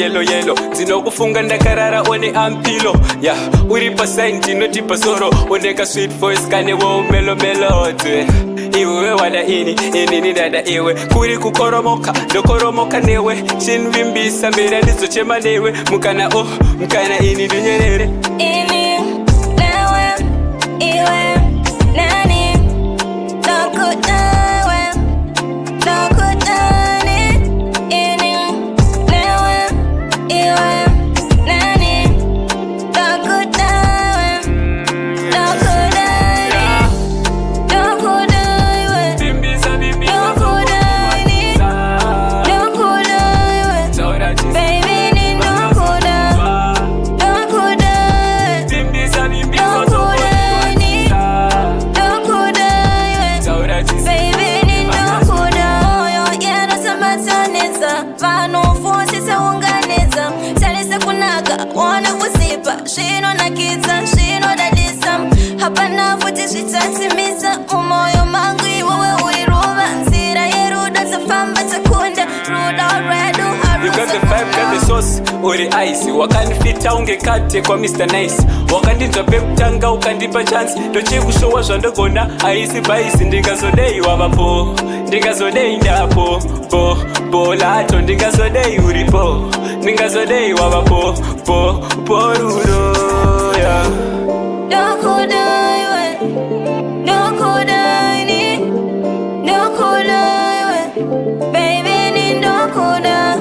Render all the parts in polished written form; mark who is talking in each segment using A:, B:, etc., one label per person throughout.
A: yelo ndinokufunga ndakarara one ampilo ya uri pasign ndinotipa soro oneka sweet voice kane wo melody iwe wada ini dada iwe kuri kukoromoka ndokoromoka newe chinvimbisa mbera ndizochema newe mukana mukana ini ndinyerere
B: ini newe iwe nani Ndokuda Wanna kusipa, shino na kiza, shino dadisa hapana futi shitatimisa umoyo mangu iwewe uiruva nzira yeruda zafamba takunda ruda redu harusa. You got the vibe, got the sauce, uri ice wakanifita ungekate kwa Mr. Nice wakandinzwa pekutanga ukandipa chance ndochekushowa zvandogona aisi baisi ndingazodei wavapo ndingazodei ndapo lato ndingazodei uripo ndingazodei wavapo rudo yeah. Ndokuda iwe Ndokuda ni Ndokuda iwe baby ni Ndokuda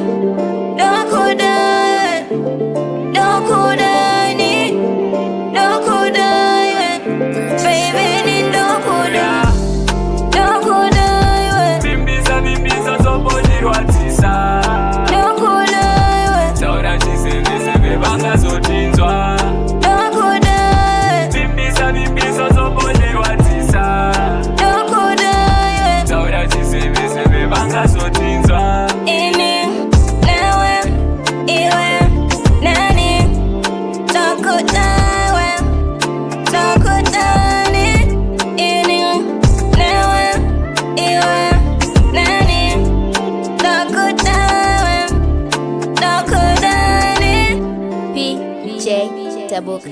B: Ndokuda Ndokuda ni Ndokuda iwe baby ni Ndokuda Ndokuda iwe bimbiza zobodirwatisa Ndokuda iwe taura chiseveseve vangazotinzwa Ndokuda bimbiza zobodirwatisa Ndokuda iwe taura chiseveseve vangazotinzwa ini newe iwe nani Ndokuda Ndokuda ni ini newe iwe nani Ndokuda Ndokuda ni
C: PJ Tabuk.